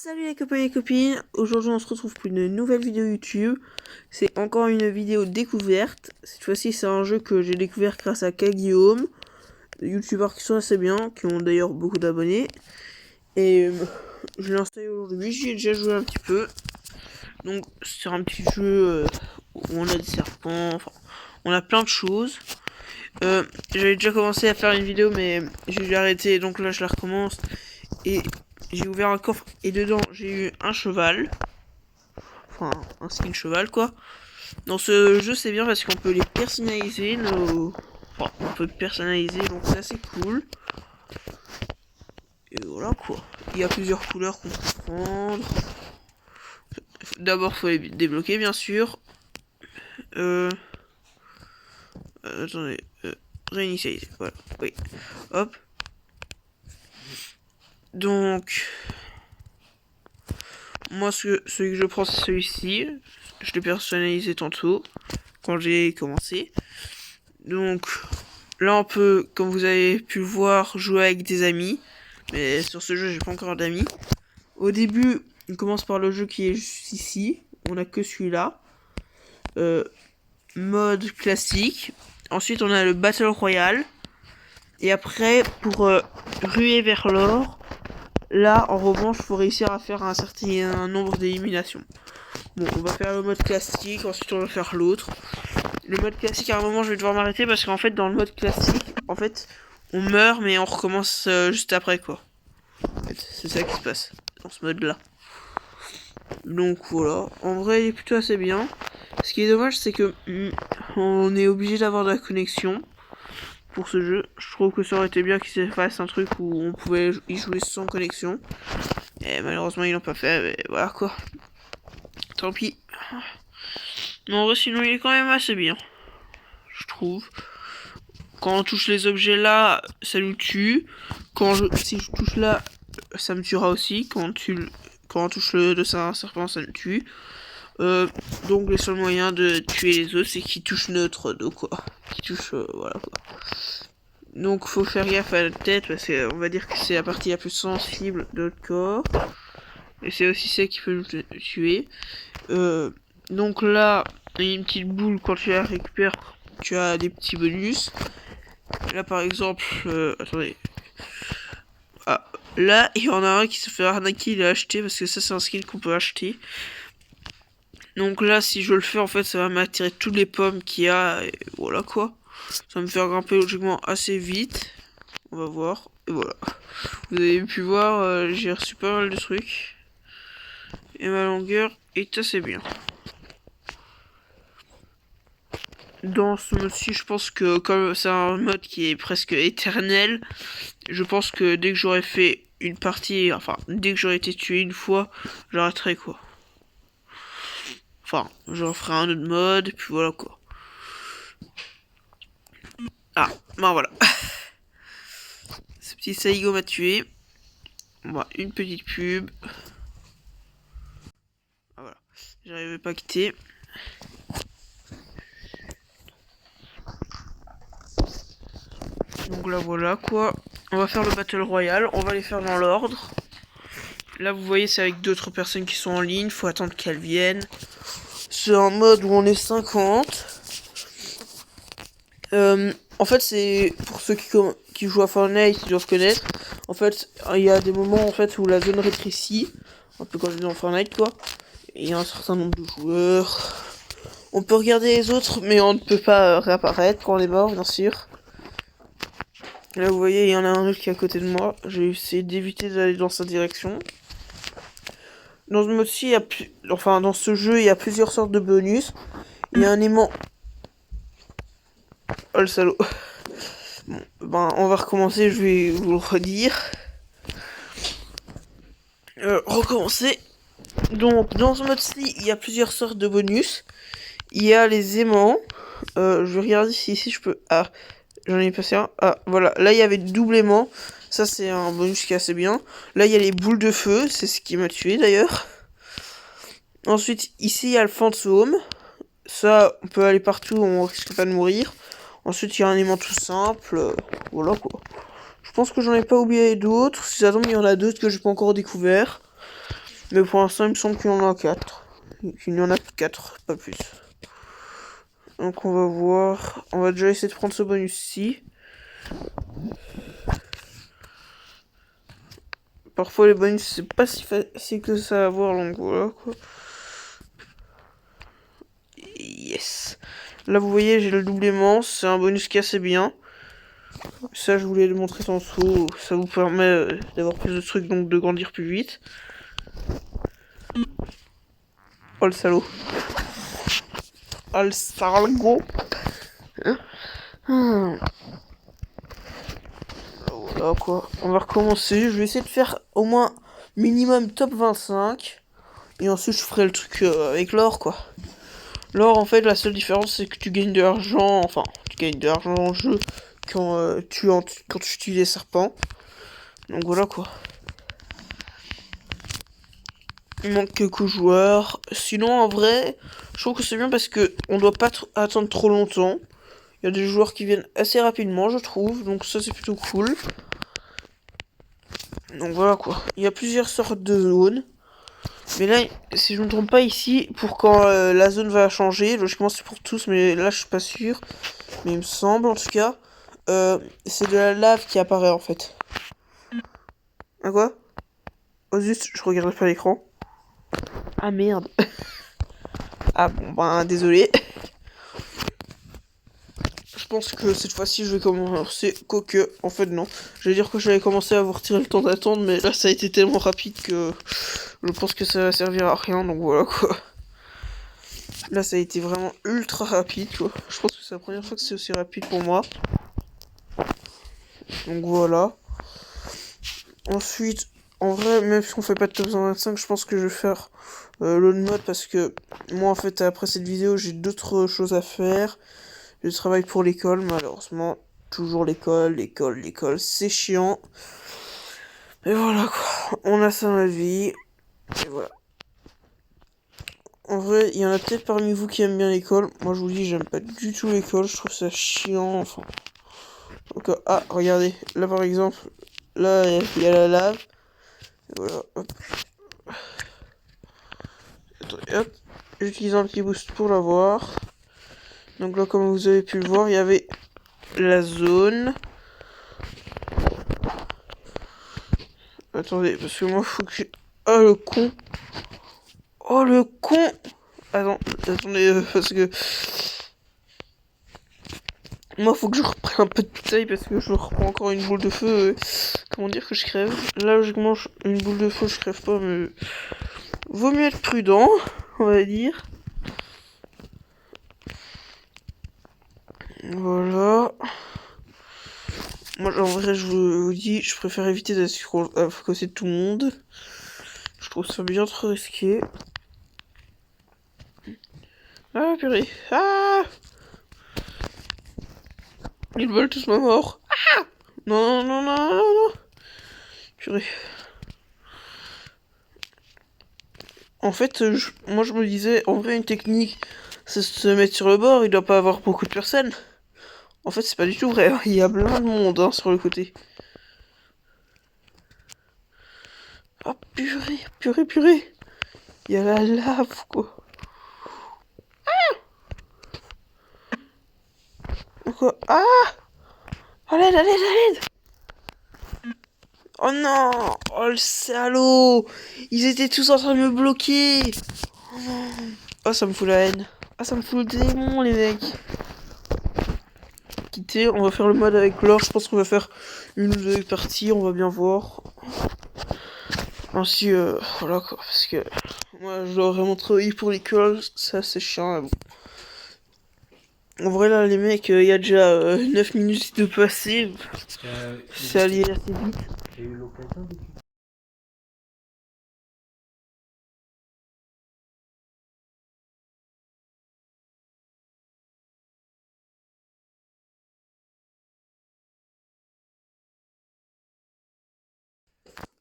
Salut les copains et les copines, aujourd'hui on se retrouve pour une nouvelle vidéo YouTube. C'est encore une vidéo découverte. Cette fois-ci c'est un jeu que j'ai découvert grâce à Guillaume, des youtubeurs qui sont assez bien, qui ont d'ailleurs beaucoup d'abonnés. Et je l'ai installé aujourd'hui, j'y ai déjà joué un petit peu. Donc c'est un petit jeu où on a des serpents, enfin on a plein de choses. J'avais déjà commencé à faire une vidéo mais j'ai dû arrêter, donc là je la recommence. Et j'ai ouvert un coffre et dedans j'ai eu un cheval. Enfin, un skin cheval quoi. Dans ce jeu c'est bien parce qu'on peut les personnaliser. Enfin, on peut personnaliser donc c'est assez cool. Et voilà quoi. Il y a plusieurs couleurs qu'on peut prendre. D'abord faut les débloquer bien sûr. Attendez. Réinitialiser. Voilà. Oui. Hop. Donc. Moi, celui que je prends, c'est celui-ci. Je l'ai personnalisé tantôt, quand j'ai commencé. Donc, là, on peut, comme vous avez pu le voir, jouer avec des amis. Mais sur ce jeu, j'ai pas encore d'amis. Au début, on commence par le jeu qui est juste ici. On a que celui-là. Mode classique. Ensuite, on a le Battle Royale. Et après, pour ruer vers l'or, là, en revanche, il faut réussir à faire un certain nombre d'éliminations. Bon, on va faire le mode classique, ensuite on va faire l'autre. Le mode classique, à un moment, je vais devoir m'arrêter parce qu'en fait, dans le mode classique, en fait, on meurt, mais on recommence juste après, quoi. En fait, c'est ça qui se passe dans ce mode-là. Donc voilà, en vrai, il est plutôt assez bien. Ce qui est dommage, c'est que on est obligé d'avoir de la connexion pour ce jeu. Je trouve que ça aurait été bien qu'il se fasse un truc où on pouvait y jouer sans connexion. Et malheureusement, ils l'ont pas fait, mais voilà quoi. Tant pis. Mais en vrai, sinon, il est quand même assez bien. Je trouve. Quand on touche les objets là, ça nous tue. Si je touche là, ça me tuera aussi. Quand on touche le un serpent, ça me tue. Donc le seul moyen de tuer les autres, c'est qu'ils touchent notre dos, quoi. Qu'ils touchent, voilà, quoi. Donc faut faire gaffe à la tête, parce qu'on va dire que c'est la partie la plus sensible de notre corps. Et c'est aussi ça qui peut nous tuer. Donc là, il y a une petite boule, quand tu la récupères, tu as des petits bonus. Là par exemple, attendez. Ah, là il y en a un qui se fait arnaquer, il a acheté, parce que ça c'est un skin qu'on peut acheter. Donc là si je le fais, en fait ça va m'attirer toutes les pommes qu'il y a, et voilà quoi. Ça va me faire grimper logiquement assez vite. On va voir, et voilà. Vous avez pu voir, j'ai reçu pas mal de trucs. Et ma longueur est assez bien. Dans ce mode-ci, je pense que comme c'est un mode qui est presque éternel, je pense que dès que j'aurai fait une partie, enfin, dès que j'aurai été tué une fois, j'arrêterai quoi. Enfin, j'en ferai un autre mode, puis voilà quoi. Ah, ben voilà. Ce petit Saigo m'a tué. Bon, une petite pub. Ah voilà, j'arrivais pas à quitter. Donc là voilà quoi. On va faire le Battle Royale, on va les faire dans l'ordre. Là vous voyez c'est avec d'autres personnes qui sont en ligne, faut attendre qu'elles viennent. C'est un mode où on est 50. En fait c'est pour ceux qui jouent à Fortnite, qui doivent connaître. En fait il y a des moments en fait où la zone rétrécit, un peu comme dans Fortnite quoi. Et il y a un certain nombre de joueurs. On peut regarder les autres mais on ne peut pas réapparaître quand on est mort bien sûr. Là vous voyez il y en a un autre qui est à côté de moi. J'ai essayé d'éviter d'aller dans sa direction. Dans ce mode-ci, dans ce jeu, il y a plusieurs sortes de bonus. Il y a un aimant. Oh le salaud. Bon, ben on va recommencer, je vais vous le redire. Recommencer. Donc dans ce mode-ci, il y a plusieurs sortes de bonus. Il y a les aimants. Je vais regarder si ici je peux. Ah, j'en ai passé un. Ah, voilà. Là, il y avait double aimant. Ça, c'est un bonus qui est assez bien. Là, il y a les boules de feu. C'est ce qui m'a tué d'ailleurs. Ensuite, ici, il y a le fantôme. Ça, on peut aller partout, on risque pas de mourir. Ensuite, il y a un aimant tout simple. Voilà quoi. Je pense que j'en ai pas oublié d'autres. Si ça tombe, il y en a d'autres que j'ai pas encore découvert. Mais pour l'instant, il me semble qu'il y en a 4. Qu'il y en a 4, pas plus. Donc on va voir. On va déjà essayer de prendre ce bonus-ci. Parfois les bonus c'est pas si facile que ça à avoir, donc voilà quoi. Yes. Là vous voyez j'ai le double aimant, c'est un bonus qui est assez bien. Ça je voulais le montrer tantôt, ça vous permet d'avoir plus de trucs, donc de grandir plus vite. Oh le salaud. Oh le sargo. Voilà quoi, on va recommencer, je vais essayer de faire au moins minimum top 25. Et ensuite je ferai le truc avec l'or quoi. L'or en fait la seule différence c'est que tu gagnes de l'argent, enfin tu gagnes de l'argent en jeu quand tu tues des serpents. Donc voilà quoi. Il manque quelques joueurs. Sinon en vrai, je trouve que c'est bien parce que on doit pas attendre trop longtemps. Il y a des joueurs qui viennent assez rapidement je trouve, donc ça c'est plutôt cool. Donc voilà quoi. Il y a plusieurs sortes de zones. Mais là, si je me trompe pas ici, pour quand la zone va changer, logiquement c'est pour tous, mais là je suis pas sûr. Mais il me semble en tout cas, c'est de la lave qui apparaît en fait. Ah quoi? Oh juste, je regarde pas l'écran. Ah merde. Ah bon, ben désolé. Je pense que cette fois-ci je vais commencer, quoique, en fait non. J'allais dire que j'avais commencé à vous retirer le temps d'attendre, mais là ça a été tellement rapide que je pense que ça va servir à rien, donc voilà quoi. Là ça a été vraiment ultra rapide quoi. Je pense que c'est la première fois que c'est aussi rapide pour moi. Donc voilà. Ensuite, en vrai, même si on fait pas de top 125, je pense que je vais faire l'autre mode parce que moi en fait après cette vidéo j'ai d'autres choses à faire. Je travaille pour l'école malheureusement. Toujours l'école, c'est chiant. Et voilà quoi, on a ça dans la vie. Et voilà. En vrai, il y en a peut-être parmi vous qui aiment bien l'école. Moi je vous dis, j'aime pas du tout l'école, je trouve ça chiant, enfin. Donc, ah, regardez, là par exemple, là il y a la lave. Et voilà, hop. Attendez, hop. J'utilise un petit boost pour l'avoir. Donc là, comme vous avez pu le voir, il y avait la zone. Attendez, parce que moi, faut que j'ai... Oh, le con. Oh, le con. Attendez, parce que... Moi, faut que je reprenne un peu de taille parce que je reprends encore une boule de feu. Comment dire que je crève? Là, logiquement, une boule de feu, je crève pas, mais... Vaut mieux être prudent, on va dire. Voilà. Moi, en vrai, je vous dis, je préfère éviter d'être à côté de tout le monde. Je trouve ça bien trop risqué. Ah, purée. Ah! Ils veulent tous ma mort. Ah! Non, non, non, non, non, non. Purée. En fait, moi, je me disais, en vrai, une technique, c'est se mettre sur le bord, il doit pas avoir beaucoup de personnes. En fait, c'est pas du tout vrai. Il y a plein de monde hein, sur le côté. Oh, purée, purée, purée. Il y a la lave, quoi. Quoi? Ah! À l'aide, à l'aide, à l'aide! Oh non! Oh le salaud! Ils étaient tous en train de me bloquer! Oh, ça me fout la haine. Ah, ça me fout le démon, les mecs. Quitter, on va faire le mode avec l'or. Je pense qu'on va faire une ou deux parties, on va bien voir. Ainsi, voilà quoi, parce que moi je dois vraiment travailler pour l'école, ça c'est chiant. Bon. En vrai là les mecs, il y a déjà 9 minutes de passé, c'est allé assez vite. J'ai eu l'occasion de...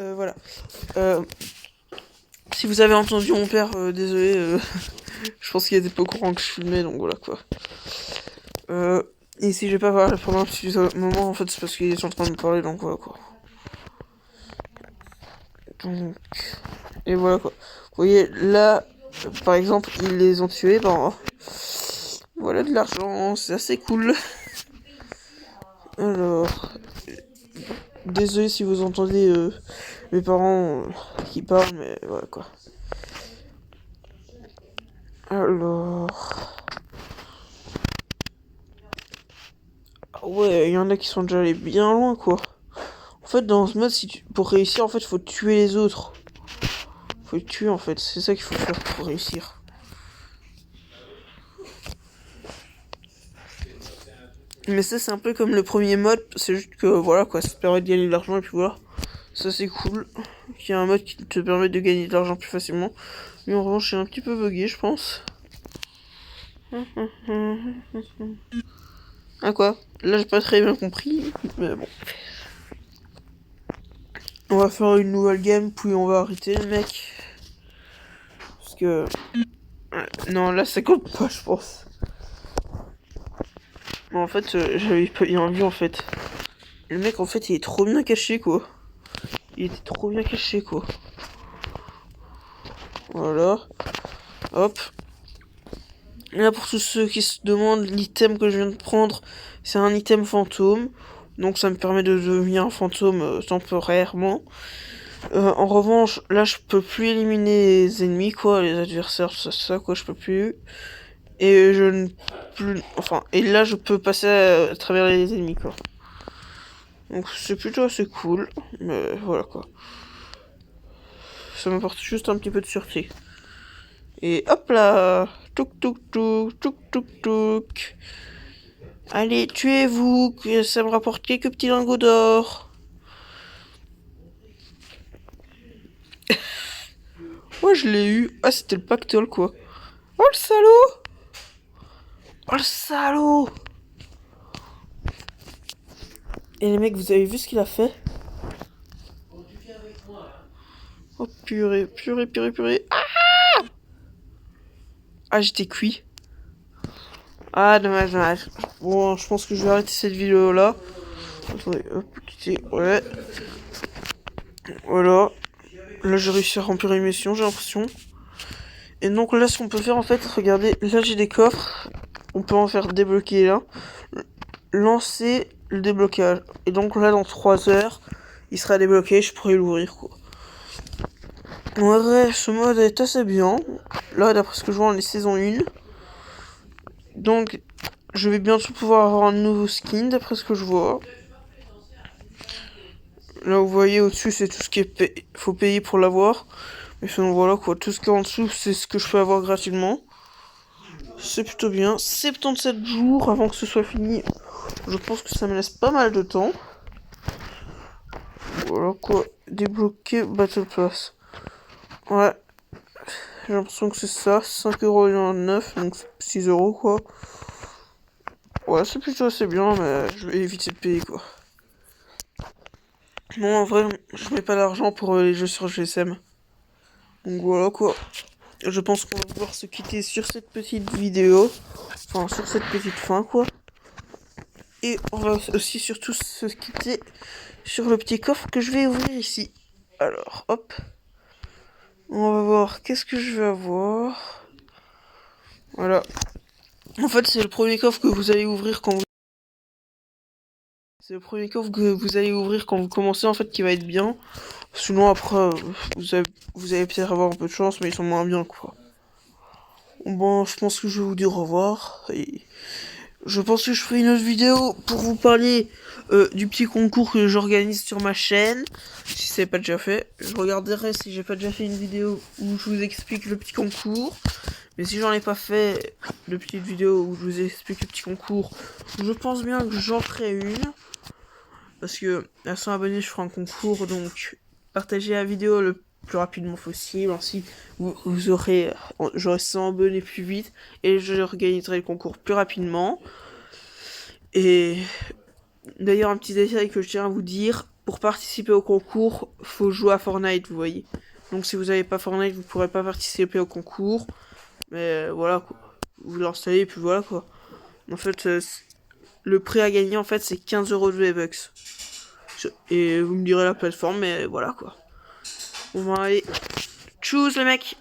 Voilà. Si vous avez entendu mon père, désolé, je pense qu'il était pas au courant que je filmais, donc voilà quoi. Et si j'ai pas parlé pendant un petit moment, en fait c'est parce qu'il est en train de me parler, donc voilà quoi. Donc... Et voilà quoi. Vous voyez, là, par exemple, ils les ont tués, ben... Voilà de l'argent, c'est assez cool. Alors... Désolé si vous entendez mes parents qui parlent, mais voilà quoi. Alors... Ah ouais, il y en a qui sont déjà allés bien loin quoi. En fait, dans ce mode, pour réussir, en fait, faut tuer les autres. Faut les tuer en fait, c'est ça qu'il faut faire pour réussir. Mais ça, c'est un peu comme le premier mode, c'est juste que voilà quoi, ça te permet de gagner de l'argent et puis voilà. Ça, c'est cool. Il y a un mode qui te permet de gagner de l'argent plus facilement. Mais en revanche, c'est un petit peu bugué, je pense. Ah quoi? Là, j'ai pas très bien compris, mais bon. On va faire une nouvelle game, puis on va arrêter le mec. Parce que... Non, là, ça compte pas, je pense. Mais en fait, j'avais pas bien vu, en fait. Le mec, en fait, il est trop bien caché, quoi. Il était trop bien caché, quoi. Voilà. Hop. Là, pour tous ceux qui se demandent, l'item que je viens de prendre, c'est un item fantôme. Donc ça me permet de devenir un fantôme temporairement. En revanche, là, je peux plus éliminer les ennemis, quoi, les adversaires, ça, quoi, je peux plus. Et je ne plus... Enfin, et là, je peux passer à travers les ennemis, quoi. Donc c'est plutôt assez cool, mais voilà, quoi. Ça m'apporte juste un petit peu de sûreté. Et hop là! Touk touk touk, touk touk touk. Allez, tuez-vous, que ça me rapporte quelques petits lingots d'or. Moi je l'ai eu. Ah, c'était le pactole quoi. Oh le salaud! Oh le salaud! Et les mecs, vous avez vu ce qu'il a fait? Oh purée, purée, purée, purée. Ah, j'étais cuit. Ah, dommage, dommage. Bon, je pense que je vais arrêter cette vidéo là. Attendez, hop, quitter, ouais. Voilà. Là, j'ai réussi à remplir une mission, j'ai l'impression. Et donc là, ce qu'on peut faire, en fait, regardez, là, j'ai des coffres. On peut en faire débloquer là. Lancer le déblocage. Et donc là, dans 3 heures, il sera débloqué, je pourrai l'ouvrir, quoi. En vrai, ce mode est assez bien. Là, d'après ce que je vois, on est saison 1. Donc, je vais bientôt pouvoir avoir un nouveau skin, d'après ce que je vois. Là, vous voyez, au-dessus, c'est tout ce qui est faut payer pour l'avoir. Mais sinon, voilà, quoi. Tout ce qui est en dessous, c'est ce que je peux avoir gratuitement. C'est plutôt bien. 77 jours avant que ce soit fini. Je pense que ça me laisse pas mal de temps. Voilà, quoi. Débloquer Battle Pass. Ouais. J'ai l'impression que c'est ça. 5,9€, donc 6€, quoi. Ouais, c'est plutôt assez bien, mais je vais éviter de payer, quoi. Non, en vrai, je mets pas d'argent pour les jeux sur GSM. Donc voilà, quoi. Je pense qu'on va pouvoir se quitter sur cette petite vidéo. Enfin, sur cette petite fin, quoi. Et on va aussi surtout se quitter sur le petit coffre que je vais ouvrir ici. Alors, hop. On va voir qu'est-ce que je vais avoir. Voilà. En fait, c'est le premier coffre que vous allez ouvrir quand vous... C'est le premier coffre que vous allez ouvrir quand vous commencez, en fait, qui va être bien. Sinon, après, vous allez peut-être avoir un peu de chance, mais ils sont moins bien, quoi. Bon, je pense que je vais vous dire au revoir. Et je pense que je ferai une autre vidéo pour vous parler du petit concours que j'organise sur ma chaîne. Si c'est pas déjà fait, je regarderai si j'ai pas déjà fait une vidéo où je vous explique le petit concours. Mais si j'en ai pas fait de petite vidéo où je vous explique le petit concours, je pense bien que j'en ferai une. Parce que à 100 abonnés, je ferai un concours, donc partagez la vidéo le plus rapidement possible. Ainsi, j'aurai 100 abonnés plus vite et j'organiserai le concours plus rapidement. Et d'ailleurs, un petit détail que je tiens à vous dire, pour participer au concours, faut jouer à Fortnite, vous voyez. Donc si vous n'avez pas Fortnite, vous pourrez pas participer au concours. Mais voilà quoi. Vous l'installez et puis voilà quoi. En fait, le prix à gagner en fait c'est 15€ de V-Bucks. Et vous me direz la plateforme, mais voilà quoi. Bon bah allez, Tchuss les mecs.